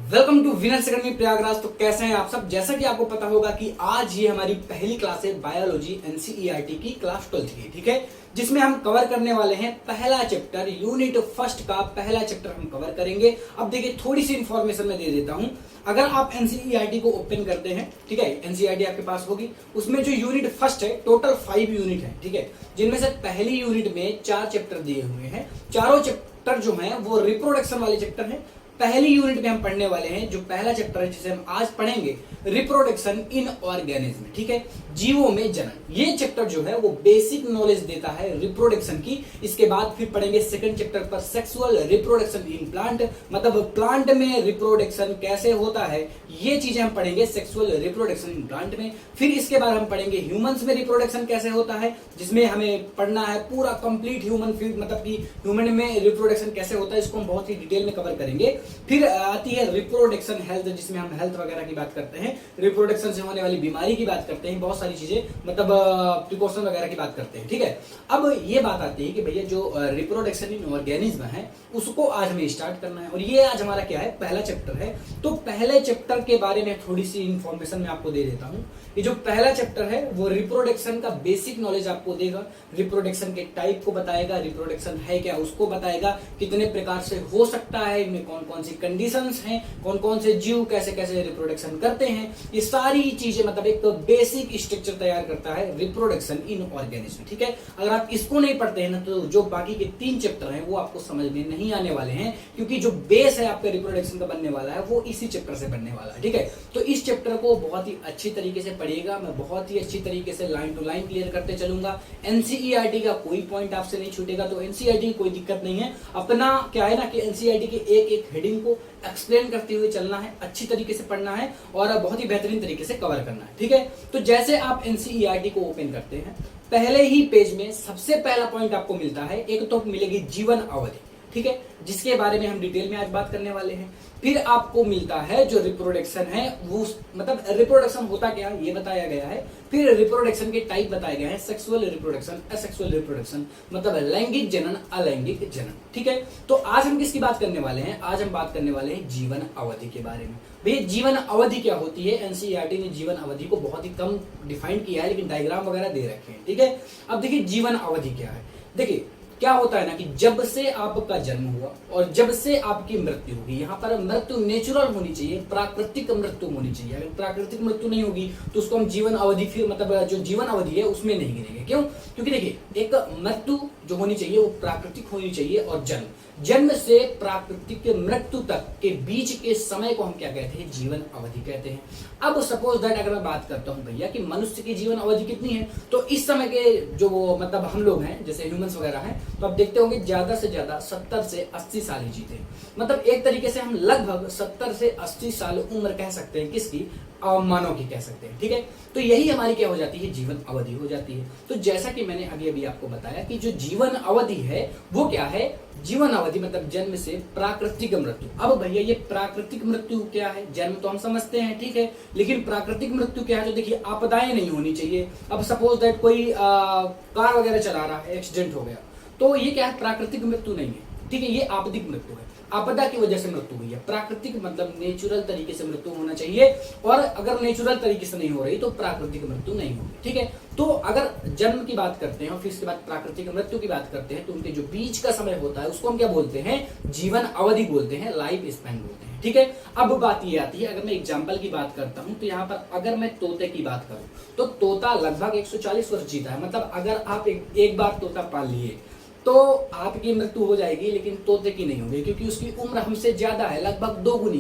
Welcome to Winners Academy Prayagraj. तो कैसे हैं आप सब। जैसा कि आपको पता होगा कि आज ये हमारी पहली क्लास है बायोलॉजी एनसीईआरटी की क्लास 12 की, ठीक है, जिसमें हम कवर करने वाले हैं पहला चैप्टर यूनिट फर्स्ट का पहला चैप्टर हम कवर करेंगे। अब देखिए थोड़ी सी इंफॉर्मेशन मैं दे देता हूं। अगर आप एनसीईआरटी को ओपन करते हैं, ठीक है, एनसीईआरटी आपके पास होगी, उसमें जो यूनिट फर्स्ट है टोटल 5 यूनिट है, ठीक है, जिनमें से पहली यूनिट में 4 चैप्टर दिए हुए हैं। चारों चैप्टर जो है वो रिप्रोडक्शन वाले चैप्टर है। पहली यूनिट में हम पढ़ने वाले हैं जो पहला चैप्टर है जिसे हम आज पढ़ेंगे, रिप्रोडक्शन इन ऑर्गेनिज्म, ठीक है, जीवों में जनन। ये चैप्टर जो है वो बेसिक नॉलेज देता है रिप्रोडक्शन की। इसके बाद फिर पढ़ेंगे सेकंड चैप्टर पर सेक्सुअल रिप्रोडक्शन इन प्लांट, मतलब प्लांट में रिप्रोडक्शन कैसे होता है, ये चीजें हम पढ़ेंगे सेक्सुअल रिप्रोडक्शन इन प्लांट में। फिर इसके बाद हम पढ़ेंगे ह्यूमंस में रिप्रोडक्शन कैसे होता है, जिसमें हमें पढ़ना है पूरा कंप्लीट ह्यूमन फील्ड, मतलब कि ह्यूमन में रिप्रोडक्शन कैसे होता है, इसको हम बहुत ही डिटेल में कवर करेंगे। फिर आती है रिप्रोडक्शन हेल्थ, जिसमें हम हेल्थ वगैरह की बात करते हैं, रिप्रोडक्शन से होने वाली बीमारी की बात करते हैं, बहुत सारी चीजें, मतलब प्रिकॉशन वगैरह की बात करते हैं, ठीक है। अब ये बात आती है कि भैया जो रिप्रोडक्शन इन ऑर्गेनिज्म है उसको आज हमें स्टार्ट करना है, और ये आज हमारा क्या है, पहला चैप्टर है। तो पहले चैप्टर के बारे में थोड़ी सी इंफॉर्मेशन मैं आपको दे देता हूँ। ये जो पहला चैप्टर है वो रिप्रोडक्शन का बेसिक नॉलेज आपको देगा, रिप्रोडक्शन के टाइप को बताएगा, रिप्रोडक्शन है क्या उसको बताएगा, कितने प्रकार से हो सकता है, इनमें कौन कौन सी कंडीशंस हैं, कौन कौन से जीव कैसे कैसे रिप्रोडक्शन करते हैं, ये सारी चीजें, मतलब एक तो बेसिक स्ट्रक्चर तैयार करता है रिप्रोडक्शन इन ऑर्गेनिज्म, ठीक है। अगर आप इसको नहीं पढ़ते हैं ना तो जो बाकी के 3 चैप्टर हैं वो आपको समझ में नहीं आने वाले हैं, क्योंकि जो बेस है आपके रिप्रोडक्शन का बनने वाला है वो इसी चैप्टर से बनने वाला है, ठीक है। तो इस चैप्टर को बहुत ही अच्छी तरीके से पढ़िएगा, मैं बहुत ही अच्छी तरीके से लाइन टू लाइन क्लियर करते चलूंगा। एनसीईआरटी का कोई पॉइंट आपसे नहीं छूटेगा, तो एनसीईआरटी की कोई दिक्कत नहीं है। अपना क्या है ना कि एनसीईआरटी के एक एक हेडिंग को एक्सप्लेन करते हुए चलना है, अच्छी तरीके से पढ़ना है और बहुत ही बेहतरीन तरीके से कवर करना है, ठीक है। तो जैसे आप एनसीईआरटी को ओपन करते हैं, पहले ही पेज में सबसे पहला पॉइंट आपको मिलता है, एक तो मिलेगी जीवन अवधि, ठीक है, जिसके बारे में हम डिटेल में आज बात करने वाले हैं। फिर आपको मिलता है जो रिप्रोडक्शन है, वो मतलब रिप्रोडक्शन होता क्या ये बताया गया है। फिर रिप्रोडक्शन के टाइप बताए गए हैं, सेक्सुअल रिप्रोडक्शन, असेक्सुअल रिप्रोडक्शन, मतलब लैंगिक जनन, अलैंगिक जनन, ठीक है। तो आज हम किसकी बात करने वाले हैं, आज हम बात करने वाले हैं जीवन अवधि के बारे में। भैया जीवन अवधि क्या होती है, एनसीईआरटी ने जीवन अवधि को बहुत ही कम डिफाइन किया है, लेकिन डायग्राम वगैरह दे रखे हैं, ठीक है। अब देखिए जीवन अवधि क्या है। देखिए क्या होता है ना कि जब से आपका जन्म हुआ और जब से आपकी मृत्यु होगी, यहाँ पर मृत्यु नेचुरल होनी चाहिए, प्राकृतिक मृत्यु होनी चाहिए। अगर प्राकृतिक मृत्यु नहीं होगी तो उसको हम जीवन अवधि, फिर मतलब जो जीवन अवधि है उसमें नहीं गिनेंगे। क्यों? क्योंकि देखिए एक मृत्यु जो होनी चाहिए वो प्राकृतिक होनी चाहिए, और जन्म से प्राकृतिक मृत्यु तक के बीच के समय को हम क्या कहते हैं, जीवन अवधि कहते हैं। अब सपोज दैट अगर मैं बात करता हूं भैया कि मनुष्य की जीवन अवधि कितनी है, तो इस समय के जो वो मतलब हम लोग हैं जैसे ह्यूमंस वगैरह हैं, तो आप देखते होंगे ज्यादा से ज्यादा 70 से 80 साल ही जीते हैं। मतलब एक तरीके से हम लगभग 70 से 80 साल उम्र कह सकते हैं, किसकी, मानव की कह सकते हैं, ठीक है। तो यही हमारी क्या हो जाती है, जीवन अवधि हो जाती है। तो जैसा कि मैंने अभी आपको बताया कि जो जीवन अवधि है वो क्या है, जीवन अवधि मतलब जन्म से प्राकृतिक मृत्यु। अब भैया ये प्राकृतिक मृत्यु क्या है, जन्म तो हम समझते हैं, ठीक है, लेकिन प्राकृतिक मृत्यु क्या है, जो देखिए आपदाएं नहीं होनी चाहिए। अब सपोज दैट कोई कार वगैरह चला रहा है, एक्सीडेंट हो गया, तो ये क्या है, प्राकृतिक मृत्यु नहीं है, ठीक है, ये आपदिक मृत्यु है, आपदा की वजह से मृत्यु हुई है। प्राकृतिक मतलब नेचुरल तरीके से मृत्यु होना चाहिए, और अगर नेचुरल तरीके से नहीं हो रही तो प्राकृतिक मृत्यु नहीं होगी, ठीक है। तो अगर जन्म की बात करते हैं और फिर इसके बाद प्राकृतिक मृत्यु की बात करते हैं, तो उनके जो बीच का समय होता है उसको हम क्या बोलते हैं, जीवन अवधि बोलते हैं, लाइफ स्पैन बोलते हैं, ठीक है। अब बात ये आती है, अगर मैं एग्जाम्पल की बात करता हूं तो यहाँ पर अगर मैं तोते की बात करूं तो तोता लगभग 140 वर्ष जीता है। मतलब अगर आप एक बार तोता पाल लिए तो आपकी मृत्यु हो जाएगी, लेकिन तोते की नहीं होगी, क्योंकि उसकी उम्र हमसे ज्यादा है, लगभग 2 गुनी,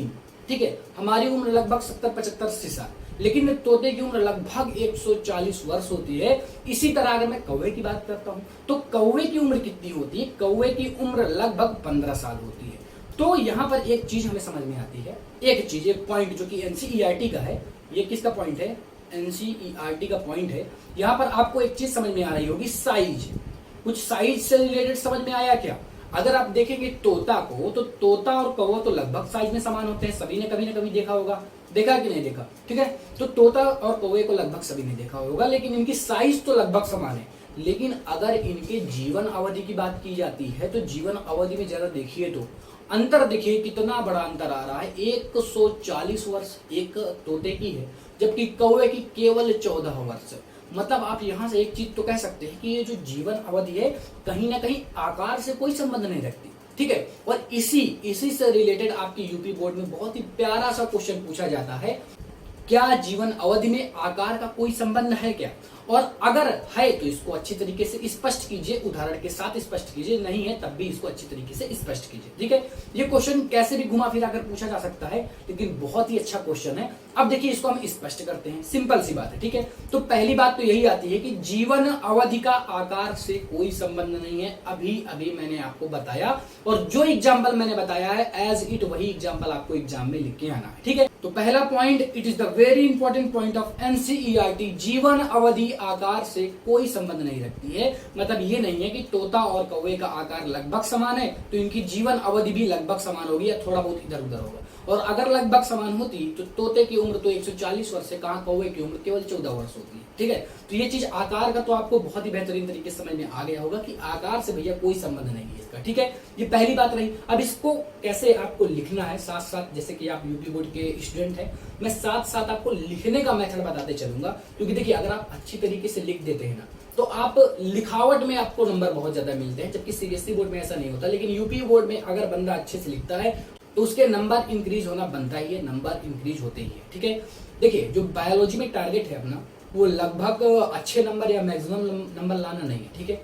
ठीक है। हमारी उम्र लगभग 70, 75, 80 साल, लेकिन तोते की उम्र लगभग 140 वर्ष होती है। इसी तरह अगर मैं कौवे की बात करता हूं तो कौवे की उम्र कितनी होती है, कौवे की उम्र लगभग 15 साल होती है। तो यहाँ पर एक चीज हमें समझ में आती है, एक पॉइंट जो कि एनसीईआरटी का है, ये किसका पॉइंट है, एनसीईआरटी का पॉइंट है। यहाँ पर आपको एक चीज समझ में आ रही होगी, साइज। कुछ साइज से रिलेटेड समझ में आया क्या? अगर आप देखेंगे तोता को, तो तोता और कौवा तो लगभग साइज में समान होते हैं, सभी ने कभी ना कभी देखा होगा, देखा कि नहीं देखा, ठीक है। तो तोता और कौवे को लगभग सभी ने देखा होगा, लेकिन इनकी साइज तो लगभग समान है। लेकिन अगर इनके जीवन अवधि की बात की जाती है तो जीवन अवधि में जरा देखिए तो अंतर देखिए कितना बड़ा अंतर आ रहा है, 140 वर्ष एक तोते की है, जबकि कौवे की केवल 14 वर्ष। मतलब आप यहां से एक चीज तो कह सकते हैं कि ये जो जीवन अवधि है कहीं ना कहीं आकार से कोई संबंध नहीं रखती, ठीक है। और इसी से रिलेटेड आपकी यूपी बोर्ड में बहुत ही प्यारा सा क्वेश्चन पूछा जाता है, क्या जीवन अवधि में आकार का कोई संबंध है क्या? और अगर है तो इसको अच्छी तरीके से स्पष्ट कीजिए, उदाहरण के साथ स्पष्ट कीजिए, नहीं है तब भी इसको अच्छी तरीके से स्पष्ट कीजिए, ठीक है। ये क्वेश्चन कैसे भी घुमा फिरा कर पूछा जा सकता है, लेकिन बहुत ही अच्छा क्वेश्चन है। अब देखिए इसको हम स्पष्ट करते हैं, सिंपल सी बात है, ठीक है। तो पहली बात तो यही आती है कि जीवन अवधि का आकार से कोई संबंध नहीं है, अभी अभी मैंने आपको बताया, और जो एग्जाम्पल मैंने बताया है एज इट वही एग्जाम्पल आपको एग्जाम में लिख के आना है, ठीक है। तो पहला point, it is the very important point of NCERT, जीवन अवधि आकार से कोई संबंध नहीं रखती है। मतलब ये नहीं है कि तोता और कौवे का आकार लगभग समान है तो इनकी जीवन अवधि भी लगभग समान होगी या थोड़ा बहुत इधर उधर होगा। और अगर लगभग समान होती तो तोते की उम्र तो 140 वर्ष है, कहां कौवे की उम्र केवल 14 वर्ष होती है, ठीक है। तो ये चीज आकार का तो आपको बहुत ही बेहतरीन तरीके से समझ में आ गया होगा कि आकार से भैया कोई संबंध नहीं है इसका, ठीक है। ये पहली बात रही। अब इसको कैसे आपको लिखना है साथ साथ, जैसे कि आप यूपी बोर्ड के स्टूडेंट हैं, मैं साथ साथ आपको लिखने का मेथड बताते चलूंगा, क्योंकि देखिए अगर आप अच्छी तरीके से लिख देते हैं ना तो आप लिखावट में आपको नंबर बहुत ज्यादा मिलते हैं, जबकि सीबीएसई बोर्ड में ऐसा नहीं होता। लेकिन यूपी बोर्ड में अगर बंदा अच्छे से लिखता है तो उसके नंबर इंक्रीज होना बनता ही है, नंबर इंक्रीज होते ही है, ठीक है। देखिए जो बायोलॉजी में टारगेट है अपना, वो लगभग अच्छे नंबर या मैक्सिमम नंबर लाना नहीं है, ठीक है।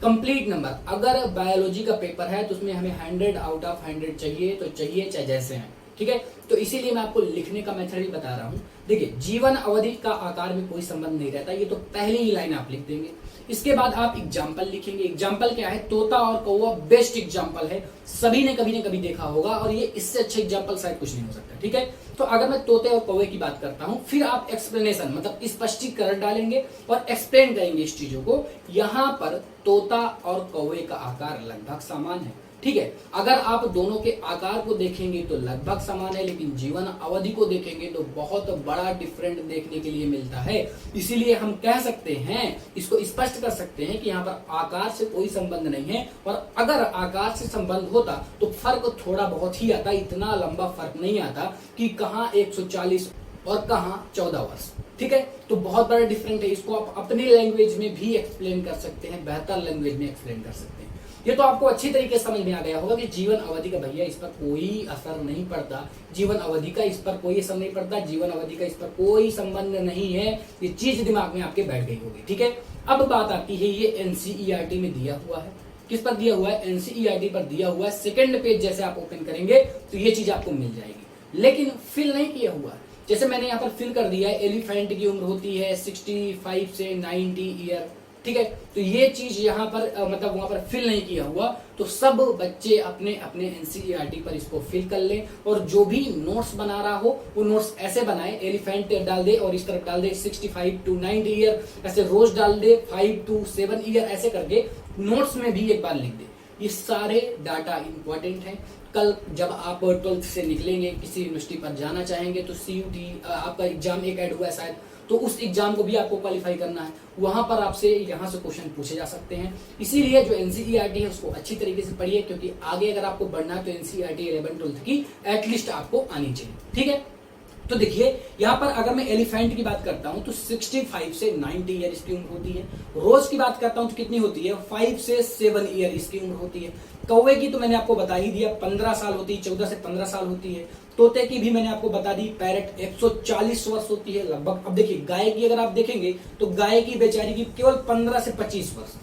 कंप्लीट नंबर, अगर बायोलॉजी का पेपर है तो उसमें हमें 100 आउट ऑफ 100 चाहिए तो चाहिए, चाहे जैसे हैं, ठीक है। तो इसीलिए मैं आपको लिखने का मेथड भी बता रहा हूं। देखिए जीवन अवधि का आकार में कोई संबंध नहीं रहता, ये तो पहली ही लाइन आप लिख देंगे। इसके बाद आप एग्जाम्पल लिखेंगे। एग्जाम्पल क्या है? तोता और कौवा बेस्ट एग्जाम्पल है, सभी ने कभी न कभी देखा होगा, और ये इससे अच्छे एग्जाम्पल शायद कुछ नहीं हो सकता, ठीक है। तो अगर मैं तोते और कौवे की बात करता हूं, फिर आप एक्सप्लेनेशन मतलब स्पष्टीकरण डालेंगे और एक्सप्लेन करेंगे इस चीजों को। यहां पर तोता और कौवे का आकार लगभग समान है, ठीक है। अगर आप दोनों के आकार को देखेंगे तो लगभग समान है, लेकिन जीवन अवधि को देखेंगे तो बहुत बड़ा डिफरेंट देखने के लिए मिलता है। इसीलिए हम कह सकते हैं, इसको स्पष्ट कर सकते हैं कि यहाँ पर आकार से कोई संबंध नहीं है, और अगर आकार से संबंध होता तो फर्क थोड़ा बहुत ही आता, इतना लंबा फर्क नहीं आता कि कहाँ 140 और कहाँ 14 वर्ष, ठीक है। तो बहुत बड़ा डिफरेंट है, इसको आप अपनी लैंग्वेज में भी एक्सप्लेन कर सकते हैं, बेहतर लैंग्वेज में एक्सप्लेन कर सकते हैं। ये तो आपको अच्छी तरीके से समझ में आ गया होगा कि जीवन अवधि का भैया इस पर कोई असर नहीं पड़ता, जीवन अवधि का इस पर कोई असर नहीं पड़ता, जीवन अवधि का इस पर कोई संबंध नहीं है। ये चीज दिमाग में आपके बैठ गई होगी, ठीक है। अब बात आती है, ये एनसीईआरटी में दिया हुआ है, किस पर दिया हुआ है? एनसीईआरटी पर दिया हुआ है। सेकंड पेज जैसे आप ओपन करेंगे तो ये चीज आपको मिल जाएगी, लेकिन फिल नहीं किया हुआ है। जैसे मैंने यहाँ पर फिल कर दिया है, एलिफेंट की उम्र होती है 65 से 90 ईयर, ठीक है। तो ये चीज यहाँ पर मतलब वहां पर फिल नहीं किया हुआ, तो सब बच्चे अपने अपने एनसीईआरटी पर इसको फिल कर लें, और जो भी नोट्स बना रहा हो वो नोट्स ऐसे बनाए, एलिफेंट डाल दे और इस तरफ डाल दे 65 to 90 ईयर, ऐसे रोज डाल दे 5 to 7 ईयर, ऐसे करके नोट्स में भी एक बार लिख दे। ये सारे डाटा इंपॉर्टेंट हैं। कल जब आप 12th से निकलेंगे, किसी यूनिवर्सिटी पर जाना चाहेंगे तो सीयूटी आपका एग्जाम एक ऐड हुआ है शायद, तो उस एग्जाम को भी आपको क्वालिफाई करना है, वहां पर आपसे यहाँ से क्वेश्चन पूछे जा सकते हैं। इसीलिए जो एनसीईआरटी है उसको अच्छी तरीके से पढ़िए, क्योंकि आगे अगर आपको बढ़ना है तो एनसीईआरटी 11 12th की एटलीस्ट आपको आनी चाहिए, ठीक है। तो देखिए यहाँ पर अगर मैं एलिफेंट की बात करता हूं तो 65 से 90 ईयर इसकी उम्र होती है। रोज की बात करता हूं तो कितनी होती है? 5 से 7 ईयर इसकी उम्र होती है। कौवे की तो मैंने आपको बता ही दिया 15 साल होती है, 14 से 15 साल होती है। तोते की भी मैंने आपको बता दी, पैरेट 140 वर्ष होती है लगभग। अब देखिए गाय की अगर आप देखेंगे तो गाय की बेचारी की केवल 15 से 25 वर्ष,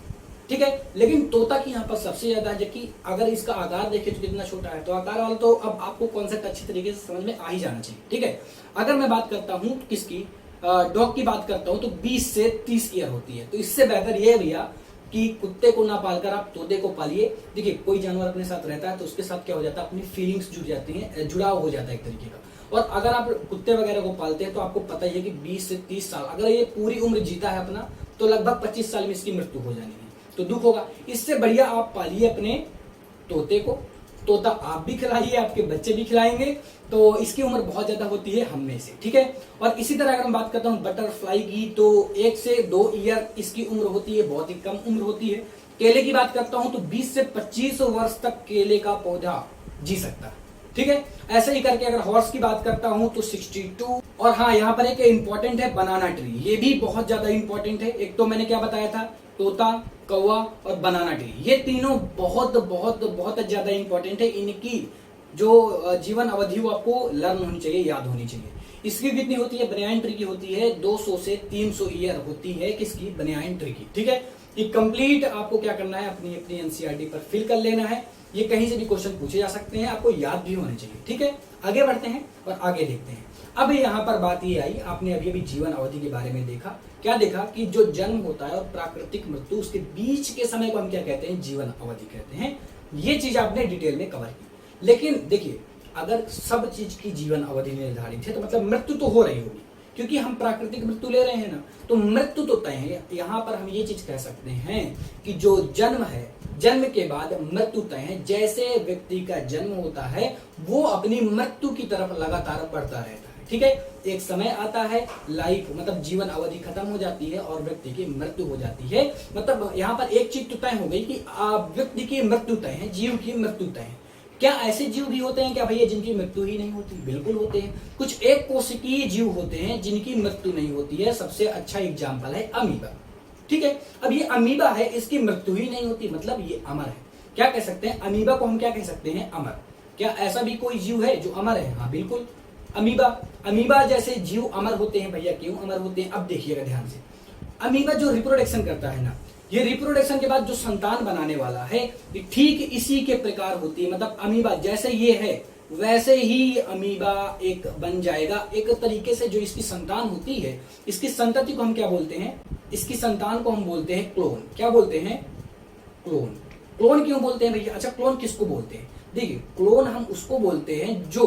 ठीक है। लेकिन तोता की यहाँ पर सबसे ज्यादा है, जबकि अगर इसका आकार देखें तो कितना छोटा है, तो आकार वाला तो अब आपको कॉन्सेप्ट अच्छी तरीके से समझ में आ ही जाना चाहिए, ठीक है। अगर मैं बात करता हूँ किसकी, डॉग की बात करता हूँ तो 20 से 30 ईयर होती है। तो इससे बेहतर ये है भैया कि कुत्ते को ना पालकर आप तोते को पालिए। देखिए कोई जानवर अपने साथ रहता है तो उसके साथ क्या हो जाता है, अपनी फीलिंग्स जुड़ जाती हैं, जुड़ाव हो जाता है एक तरीके का। और अगर आप कुत्ते वगैरह को पालते हैं तो आपको पता ही है कि 20 से 30 साल अगर ये पूरी उम्र जीता है अपना, तो लगभग 25 साल में इसकी मृत्यु हो जानी है, तो दुख होगा। इससे बढ़िया आप पालिए अपने तोते को, तोता आप भी खिलाइए, आपके बच्चे भी खिलाएंगे, तो इसकी उम्र बहुत ज्यादा होती है हम में से, ठीक है। और इसी तरह अगर मैं बात करता हूँ बटरफ्लाई की, तो 1 से 2 ईयर इसकी उम्र होती है, बहुत ही कम उम्र होती है। केले की बात करता हूं तो 20 से 25 वर्ष तक केले का पौधा जी सकता है। ठीक है, ऐसे ही करके अगर हॉर्स की बात करता हूं तो 62। और हाँ, यहाँ पर एक इंपॉर्टेंट है बनाना ट्री, ये भी बहुत ज्यादा इंपॉर्टेंट है। एक तो मैंने क्या बताया था, तोता, कौवा और बनाना ट्री, ये तीनों बहुत बहुत बहुत ज्यादा इंपॉर्टेंट है। इनकी जो जीवन अवधि वो आपको लर्न होनी चाहिए, याद होनी चाहिए। इसकी कितनी होती है, बनियान ट्री की होती है 200 से 300 ईयर होती है किसकी, बनियान ट्री की। ठीक है, ये कंप्लीट आपको क्या करना है, अपनी अपनी एनसीईआरटी पर फिल कर लेना है। ये कहीं से भी क्वेश्चन पूछे जा सकते हैं, आपको याद भी होने चाहिए। ठीक है, आगे बढ़ते हैं और आगे देखते हैं। अब यहाँ पर बात ये आई, आपने अभी अभी जीवन अवधि के बारे में देखा, क्या देखा कि जो जन्म होता है और प्राकृतिक मृत्यु, उसके बीच के समय को हम क्या कहते हैं, जीवन अवधि कहते हैं। ये चीज आपने डिटेल में कवर की। लेकिन देखिए, अगर सब चीज की जीवन अवधि निर्धारित है तो मतलब मृत्यु तो हो रही होगी, क्योंकि हम प्राकृतिक मृत्यु ले रहे हैं ना, तो मृत्यु तो तय है। यहाँ पर हम ये चीज कह सकते हैं कि जो जन्म है, जन्म के बाद मृत्यु तय है। जैसे व्यक्ति का जन्म होता है वो अपनी मृत्यु की तरफ लगातार बढ़ता रहता है। ठीक है, एक समय आता है, लाइफ मतलब जीवन अवधि खत्म हो जाती है और व्यक्ति की मृत्यु हो जाती है। मतलब यहाँ पर एक चीज तो तय हो गई कि व्यक्ति की मृत्यु तय है, जीव की मृत्यु तय है। क्या ऐसे जीव भी होते हैं क्या भैया जिनकी मृत्यु ही नहीं होती? बिल्कुल होते हैं। कुछ एक कोशिकीय जीव होते हैं जिनकी मृत्यु नहीं होती है। सबसे अच्छा एग्जाम्पल है अमीबा। ठीक है, अब ये अमीबा है, इसकी मृत्यु ही नहीं होती, मतलब ये अमर है। क्या कह सकते हैं, अमीबा को हम क्या कह सकते हैं, अमर। क्या ऐसा भी कोई जीव है जो अमर है? हाँ बिल्कुल, अमीबा जैसे जीव अमर होते हैं। भैया क्यों अमर होते हैं, अब देखिएगा ध्यान से। अमीबा जो रिप्रोडक्शन करता है ना, ये रिप्रोडक्शन के बाद जो संतान बनाने वाला है, ये ठीक इसी के प्रकार होती है। मतलब अमीबा जैसे ये है वैसे ही अमीबा एक बन जाएगा। एक तरीके से जो इसकी संतान होती है, इसकी संतति को हम क्या बोलते हैं, इसकी संतान को हम बोलते हैं क्लोन। क्या बोलते हैं, क्लोन। क्लोन क्यों बोलते हैं भैया? अच्छा, क्लोन किसको बोलते हैं? देखिए, क्लोन हम उसको बोलते हैं जो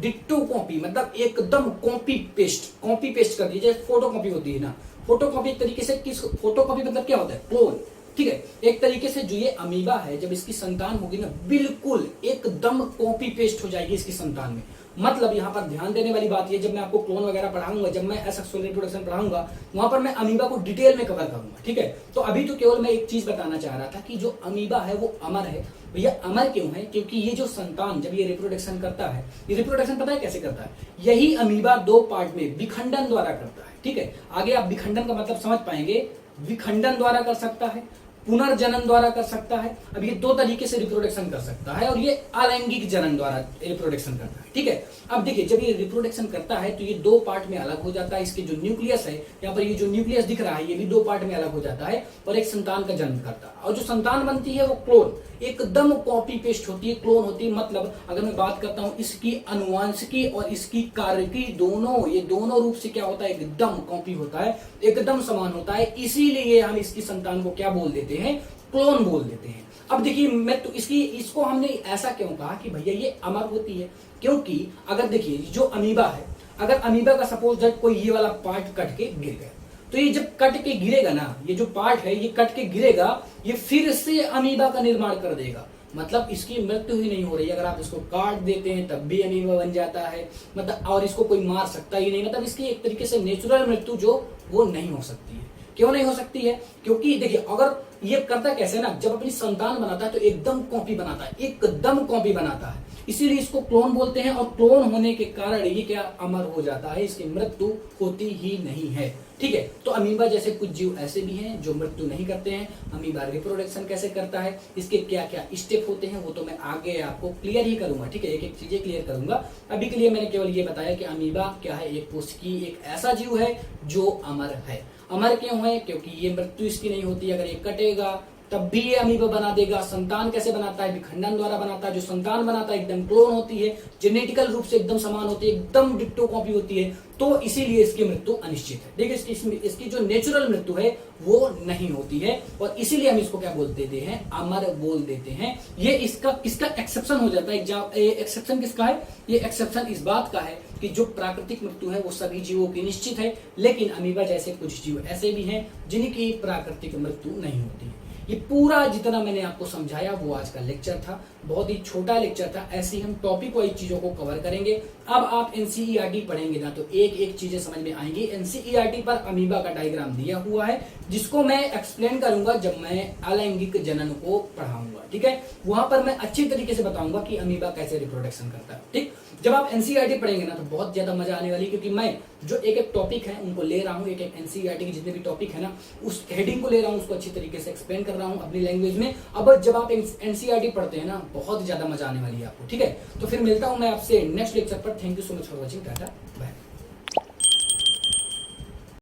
डिट्टो कॉपी, मतलब एकदम कॉपी पेस्ट कर दीजिए। फोटो कॉपी होती है ना, फोटो कॉपी एक तरीके से किस, फोटो कॉपी मतलब क्या होता है, क्लोन। ठीक है, एक तरीके से जो ये अमीबा है, जब इसकी संतान होगी ना, बिल्कुल एकदम कॉपी पेस्ट हो जाएगी इसकी संतान में। मतलब यहाँ पर ध्यान देने वाली बात ये, जब मैं आपको क्लोन वगैरह पढ़ाऊंगा, जब मैं एसेक्सुअल रिप्रोडक्शन पढ़ाऊंगा, वहां पर मैं अमीबा को डिटेल में कवर करूंगा। ठीक है, तो अभी तो केवल मैं एक चीज बताना चाह रहा था कि जो अमीबा है वो अमर है। भैया अमर क्यों है? क्योंकि ये जो संतान जब ये रिप्रोडक्शन करता है, ये रिप्रोडक्शन पता है कैसे करता है? यही अमीबा दो पार्ट में विखंडन द्वारा करता है। ठीक है, आगे आप विखंडन का मतलब समझ पाएंगे। विखंडन द्वारा कर सकता है, पुनर्जनन द्वारा कर सकता है। अब ये दो तरीके से रिप्रोडक्शन कर सकता है, और ये अलैंगिक जनन द्वारा रिप्रोडक्शन करता है। ठीक है, अब देखिए, जब ये रिप्रोडक्शन करता है तो ये दो पार्ट में अलग हो जाता है। इसके जो न्यूक्लियस है, यहाँ पर ये जो न्यूक्लियस दिख रहा है, ये भी दो पार्ट में अलग हो जाता है और एक संतान का जन्म करता है। और जो संतान बनती है वो क्लोन, एकदम कॉपी पेस्ट होती है, क्लोन होती है। मतलब अगर मैं बात करता हूं इसकी अनुवांशिकी और इसकी कार्यकी, दोनों, ये दोनों रूप से क्या होता है, एकदम कॉपी होता है, एकदम समान होता है। इसीलिए हम इसकी संतान को क्या बोल देते हैं, क्लोन बोल देते हैं। अब देखिए, मैं तो इसको हमने ऐसा क्यों कहा कि भैया ये अमर होती है, क्योंकि अगर देखिए जो अमीबा है, अगर अमीबा का सपोज दैट कोई ये वाला पार्ट कट के गिर गया, तो ये जब कट के गिरेगा ना, ये जो पार्ट है ये कट के गिरेगा, ये फिर से अमीबा का निर्माण कर देगा। मतलब इसकी मृत्यु ही नहीं हो रही। अगर आप इसको काट देते हैं तब भी अमीबा बन जाता है, मतलब, और इसको कोई मार सकता ही नहीं। मतलब इसकी एक तरीके से नेचुरल मृत्यु जो वो नहीं हो सकती है। क्यों नहीं हो सकती है? क्योंकि देखिए, अगर ये करता कैसे ना, जब अपनी संतान बनाता है तो एकदम कॉपी बनाता है, एकदम कॉपी बनाता है, इसीलिए इसको क्लोन बोलते हैं। और क्लोन होने के कारण ये क्या, अमर हो जाता है, इसकी मृत्यु होती ही नहीं है। ठीक है, तो अमीबा जैसे कुछ जीव ऐसे भी हैं जो मृत्यु नहीं करते हैं। अमीबा रिप्रोडक्शन कैसे करता है, इसके क्या क्या स्टेप होते हैं, वो तो मैं आगे आपको क्लियर ही करूंगा। ठीक है, एक एक चीजें क्लियर करूंगा। अभी के लिए मैंने केवल ये बताया कि अमीबा क्या है, एक कोशिकीय एक ऐसा जीव है जो अमर है। अमर क्यों है? क्योंकि ये मृत्यु इसकी नहीं होती। अगर ये कटेगा तब भी ये अमीबा बना देगा। संतान कैसे बनाता है? विखंडन द्वारा बनाता है। जो संतान बनाता है एकदम क्लोन होती है, जेनेटिकल रूप से एकदम समान होती है, एकदम डिट्टो कॉपी होती है, तो इसीलिए इसकी मृत्यु अनिश्चित है। देखिए, इसकी जो नेचुरल मृत्यु है वो नहीं होती है, और इसीलिए हम इसको क्या बोल देते हैं, अमर बोल देते हैं। ये इसका किसका एक्सेप्शन हो जाता है? एक्सेप्शन किसका है? ये एक्सेप्शन इस बात का है कि जो प्राकृतिक मृत्यु है वो सभी जीवों की निश्चित है, लेकिन अमीबा जैसे कुछ जीव ऐसे भी हैं जिनकी प्राकृतिक मृत्यु नहीं होती। ये पूरा जितना मैंने आपको समझाया वो आज का लेक्चर था, बहुत ही छोटा लेक्चर था। ऐसे ही हम टॉपिक वाइज चीजों को कवर करेंगे। अब आप एनसीईआरटी पढ़ेंगे ना तो एक एक चीजें समझ में आएंगी। एनसीईआरटी पर अमीबा का डायग्राम दिया हुआ है जिसको मैं एक्सप्लेन करूंगा जब मैं अलैंगिक जनन को पढ़ाऊंगा, ठीक है। वहां पर मैं अच्छी तरीके से बताऊंगा कि अमीबा कैसे रिप्रोडक्शन करता है, ठीक। जब आप एनसीईआरटी पढ़ेंगे ना तो बहुत ज्यादा मजा आने वाली, क्योंकि मैं जो एक एक टॉपिक है उनको ले रहा हूँ, एक एक एनसीईआरटी के जितने भी टॉपिक है ना उस हेडिंग को ले रहा हूँ, उसको अच्छी तरीके से एक्सप्लेन कर रहा हूँ अपनी लैंग्वेज में। अब जब आप एनसीईआरटी पढ़ते हैं ना बहुत ज्यादा मजा आने वाली है आपको, ठीक है। तो फिर मिलता हूँ मैं आपसे नेक्स्ट लेक्चर पर। Thank you so much for watching, tata bye.